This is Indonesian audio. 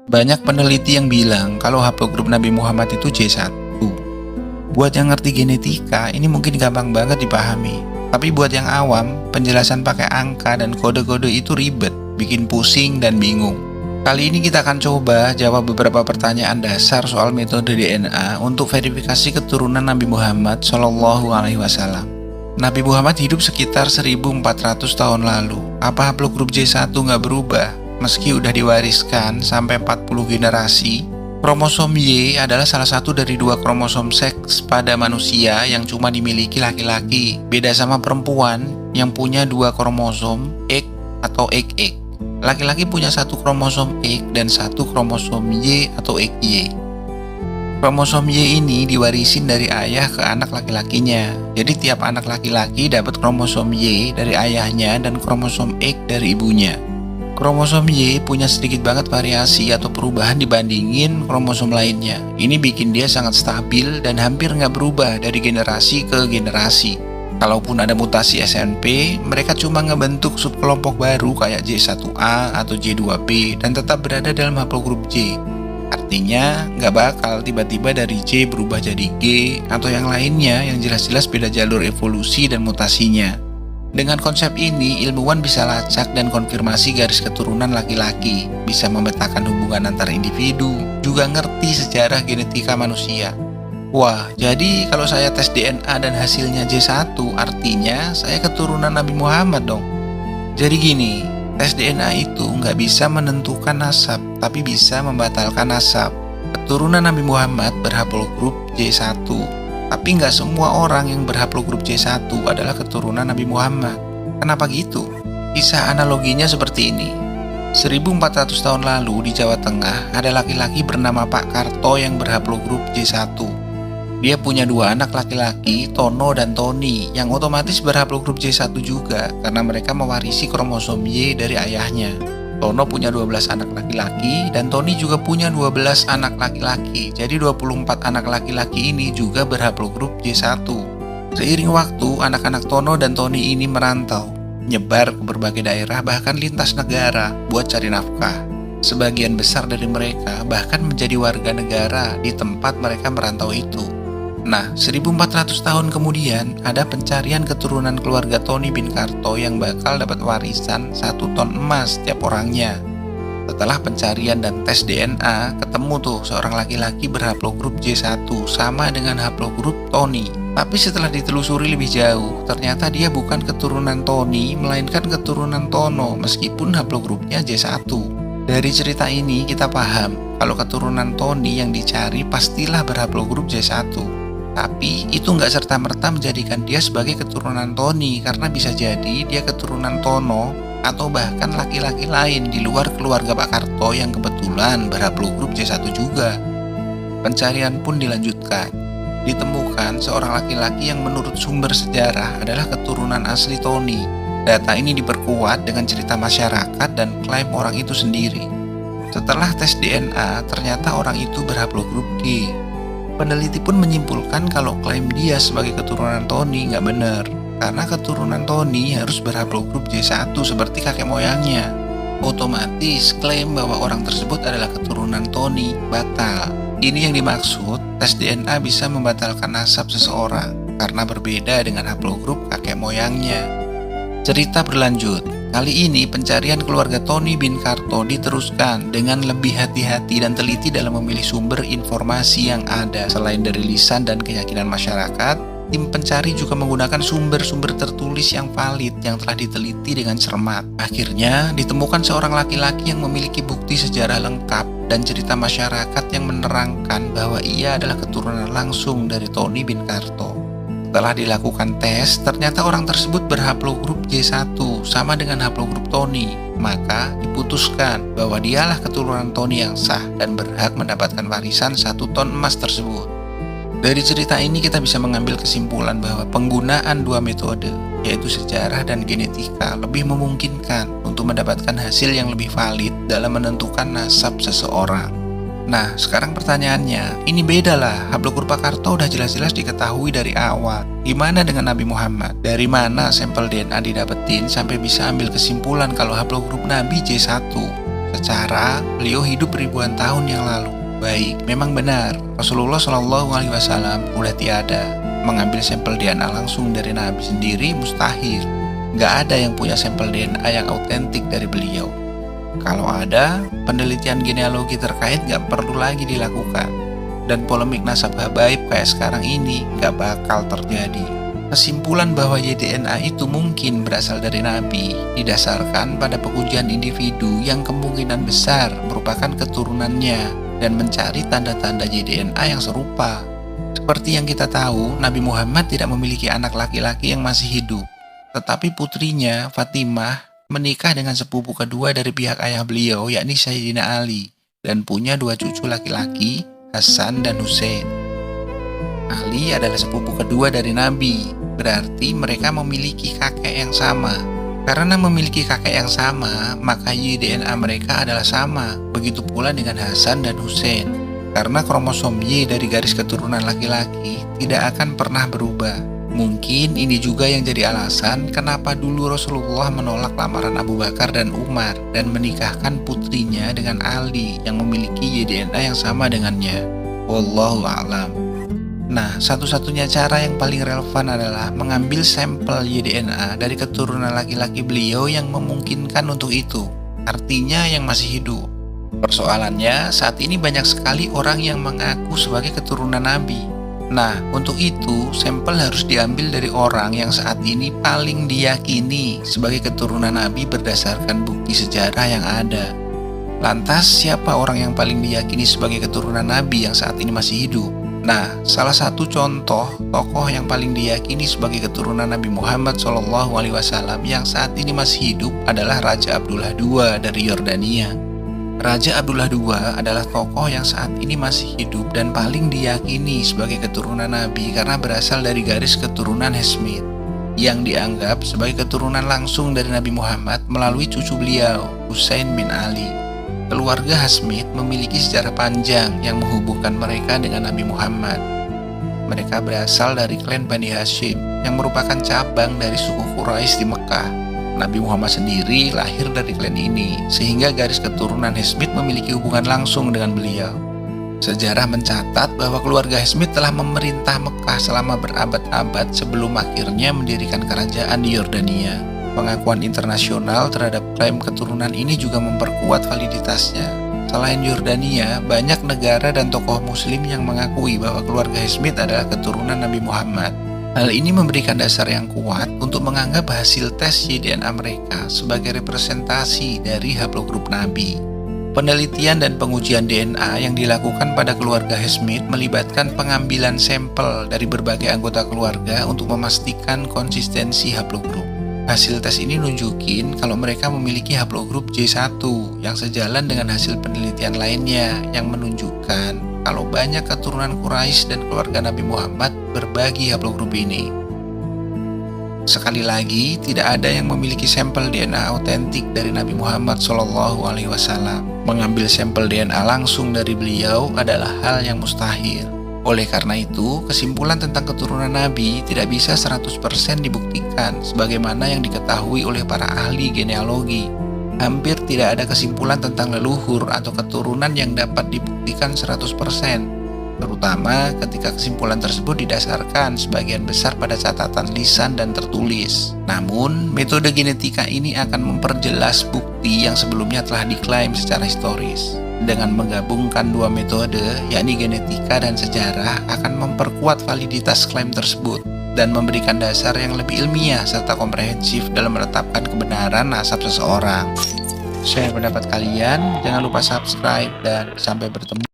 Banyak peneliti yang bilang kalau haplogrup Nabi Muhammad itu J1. Buat yang ngerti genetika, ini mungkin gampang banget dipahami. Tapi buat yang awam, penjelasan pakai angka dan kode-kode itu ribet, bikin pusing dan bingung. Kali ini kita akan coba jawab beberapa pertanyaan dasar soal metode DNA untuk verifikasi keturunan Nabi Muhammad SAW. Nabi Muhammad hidup sekitar 1400 tahun lalu. Apa haplogrup J1 nggak berubah? Meski udah diwariskan sampai 40 generasi, kromosom Y adalah salah satu dari 2 kromosom seks pada manusia yang cuma dimiliki laki-laki. Beda sama perempuan yang punya 2 kromosom X atau XX. Laki-laki punya 1 kromosom X dan 1 kromosom Y atau XY. Kromosom Y ini diwarisin dari ayah ke anak laki-lakinya. Jadi tiap anak laki-laki dapat kromosom Y dari ayahnya dan kromosom X dari ibunya. Kromosom Y punya sedikit banget variasi atau perubahan dibandingin kromosom lainnya. Ini bikin dia sangat stabil dan hampir nggak berubah dari generasi ke generasi. Kalaupun ada mutasi SNP, mereka cuma ngebentuk subkelompok baru kayak J1A atau J2B dan tetap berada dalam haplogrup J. Artinya, nggak bakal tiba-tiba dari J berubah jadi G atau yang lainnya yang jelas-jelas beda jalur evolusi dan mutasinya. Dengan konsep ini, ilmuwan bisa lacak dan konfirmasi garis keturunan laki-laki, bisa memetakan hubungan antar individu, juga ngerti sejarah genetika manusia. Wah, jadi kalau saya tes DNA dan hasilnya J1, artinya saya keturunan Nabi Muhammad dong. Jadi gini, tes DNA itu nggak bisa menentukan nasab, tapi bisa membatalkan nasab. Keturunan Nabi Muhammad berhaplogrup J1, tapi nggak semua orang yang berhaplogrup J1 adalah keturunan Nabi Muhammad. Kenapa gitu? Kisah analoginya seperti ini. 1400 tahun lalu di Jawa Tengah ada laki-laki bernama Pak Karto yang berhaplogrup J1. Dia punya 2 anak laki-laki, Tono dan Tony, yang otomatis berhaplogrup J1 juga karena mereka mewarisi kromosom Y dari ayahnya. Tono punya 12 anak laki-laki dan Tony juga punya 12 anak laki-laki. Jadi 24 anak laki-laki ini juga berhaplogrup J1. Seiring waktu, anak-anak Tono dan Tony ini merantau, nyebar ke berbagai daerah bahkan lintas negara buat cari nafkah. Sebagian besar dari mereka bahkan menjadi warga negara di tempat mereka merantau itu. Nah, 1400 tahun kemudian ada pencarian keturunan keluarga Tony bin Karto yang bakal dapat warisan 1 ton emas tiap orangnya. Setelah pencarian dan tes DNA, ketemu tuh seorang laki-laki berhaplogrup J1 sama dengan haplogrup Tony. Tapi setelah ditelusuri lebih jauh, ternyata dia bukan keturunan Tony, melainkan keturunan Tono meskipun haplogrupnya J1. Dari cerita ini kita paham kalau keturunan Tony yang dicari pastilah berhaplogrup J1. Tapi itu nggak serta-merta menjadikan dia sebagai keturunan Tony karena bisa jadi dia keturunan Tono atau bahkan laki-laki lain di luar keluarga Pak Karto yang kebetulan berhaplogrup J1 juga. Pencarian pun dilanjutkan. Ditemukan seorang laki-laki yang menurut sumber sejarah adalah keturunan asli Tony. Data ini diperkuat dengan cerita masyarakat dan klaim orang itu sendiri. Setelah tes DNA, ternyata orang itu berhaplogrup G. Peneliti pun menyimpulkan kalau klaim dia sebagai keturunan Tony nggak benar, karena keturunan Tony harus berhaplogrup J1 seperti kakek moyangnya. Otomatis klaim bahwa orang tersebut adalah keturunan Tony batal. Ini yang dimaksud, tes DNA bisa membatalkan nasab seseorang karena berbeda dengan haplogrup kakek moyangnya. Cerita berlanjut. Kali ini pencarian keluarga Tony bin Karto diteruskan dengan lebih hati-hati dan teliti dalam memilih sumber informasi yang ada. Selain dari lisan dan keyakinan masyarakat, tim pencari juga menggunakan sumber-sumber tertulis yang valid yang telah diteliti dengan cermat. Akhirnya ditemukan seorang laki-laki yang memiliki bukti sejarah lengkap dan cerita masyarakat yang menerangkan bahwa ia adalah keturunan langsung dari Tony bin Karto. Setelah dilakukan tes, ternyata orang tersebut berhaplogrup J1 sama dengan haplogrup Tony. Maka diputuskan bahwa dialah keturunan Tony yang sah dan berhak mendapatkan warisan 1 ton emas tersebut. Dari cerita ini kita bisa mengambil kesimpulan bahwa penggunaan 2 metode, yaitu sejarah dan genetika, lebih memungkinkan untuk mendapatkan hasil yang lebih valid dalam menentukan nasab seseorang. Nah, sekarang pertanyaannya, ini beda lah, haplogrup Pak Karto udah jelas-jelas diketahui dari awal. Gimana dengan Nabi Muhammad? Dari mana sampel DNA didapetin sampai bisa ambil kesimpulan kalau haplogrup Nabi J1? Secara beliau hidup ribuan tahun yang lalu. Baik, memang benar Rasulullah Shallallahu Alaihi Wasallam udah tiada. Mengambil sampel DNA langsung dari Nabi sendiri mustahil. Nggak ada yang punya sampel DNA yang autentik dari beliau. Kalau ada, penelitian genealogi terkait nggak perlu lagi dilakukan. Dan polemik nasab habaib kayak sekarang ini nggak bakal terjadi. Kesimpulan bahwa YDNA itu mungkin berasal dari Nabi didasarkan pada pengujian individu yang kemungkinan besar merupakan keturunannya dan mencari tanda-tanda YDNA yang serupa. Seperti yang kita tahu, Nabi Muhammad tidak memiliki anak laki-laki yang masih hidup, tetapi putrinya, Fatimah, menikah dengan sepupu kedua dari pihak ayah beliau, yakni Sayyidina Ali, dan punya 2 cucu laki-laki, Hasan dan Hussein. Ali adalah sepupu kedua dari Nabi, berarti mereka memiliki kakek yang sama. Karena memiliki kakek yang sama, maka YDNA mereka adalah sama, begitu pula dengan Hasan dan Hussein. Karena kromosom Y dari garis keturunan laki-laki tidak akan pernah berubah. Mungkin ini juga yang jadi alasan kenapa dulu Rasulullah menolak lamaran Abu Bakar dan Umar dan menikahkan putrinya dengan Ali yang memiliki YDNA yang sama dengannya. Wallahu a'lam. Nah, satu-satunya cara yang paling relevan adalah mengambil sampel YDNA dari keturunan laki-laki beliau yang memungkinkan untuk itu, artinya yang masih hidup. Persoalannya, saat ini banyak sekali orang yang mengaku sebagai keturunan Nabi. Nah, untuk itu, sampel harus diambil dari orang yang saat ini paling diyakini sebagai keturunan Nabi berdasarkan bukti sejarah yang ada. Lantas, siapa orang yang paling diyakini sebagai keturunan Nabi yang saat ini masih hidup? Nah, salah satu contoh tokoh yang paling diyakini sebagai keturunan Nabi Muhammad SAW yang saat ini masih hidup adalah Raja Abdullah II dari Yordania. Raja Abdullah II adalah tokoh yang saat ini masih hidup dan paling diyakini sebagai keturunan Nabi karena berasal dari garis keturunan Hashmid yang dianggap sebagai keturunan langsung dari Nabi Muhammad melalui cucu beliau, Husain bin Ali. Keluarga Hashmid memiliki sejarah panjang yang menghubungkan mereka dengan Nabi Muhammad. Mereka berasal dari klan Bani Hashim yang merupakan cabang dari suku Quraisy di Mekah. Nabi Muhammad sendiri lahir dari klan ini, sehingga garis keturunan Hashmid memiliki hubungan langsung dengan beliau. Sejarah mencatat bahwa keluarga Hashmid telah memerintah Mekah selama berabad-abad sebelum akhirnya mendirikan kerajaan di Yordania. Pengakuan internasional terhadap klaim keturunan ini juga memperkuat validitasnya. Selain Yordania, banyak negara dan tokoh muslim yang mengakui bahwa keluarga Hashmid adalah keturunan Nabi Muhammad. Hal ini memberikan dasar yang kuat untuk menganggap hasil tes YDNA mereka sebagai representasi dari haplogrup Nabi. Penelitian dan pengujian DNA yang dilakukan pada keluarga Hashmid melibatkan pengambilan sampel dari berbagai anggota keluarga untuk memastikan konsistensi haplogrup. Hasil tes ini nunjukin kalau mereka memiliki haplogrup J1 yang sejalan dengan hasil penelitian lainnya yang menunjukkan kalau banyak keturunan Quraisy dan keluarga Nabi Muhammad berbagi haplogrup ini. Sekali lagi, tidak ada yang memiliki sampel DNA autentik dari Nabi Muhammad SAW. Mengambil sampel DNA langsung dari beliau adalah hal yang mustahil. Oleh karena itu, kesimpulan tentang keturunan Nabi tidak bisa 100% dibuktikan sebagaimana yang diketahui oleh para ahli genealogi. Hampir tidak ada kesimpulan tentang leluhur atau keturunan yang dapat dibuktikan 100%, terutama ketika kesimpulan tersebut didasarkan sebagian besar pada catatan lisan dan tertulis. Namun, metode genetika ini akan memperjelas bukti yang sebelumnya telah diklaim secara historis. Dengan menggabungkan dua metode, yakni genetika dan sejarah, akan memperkuat validitas klaim tersebut dan memberikan dasar yang lebih ilmiah serta komprehensif dalam menetapkan kebenaran nasab seseorang. Share pendapat kalian, jangan lupa subscribe, dan sampai bertemu.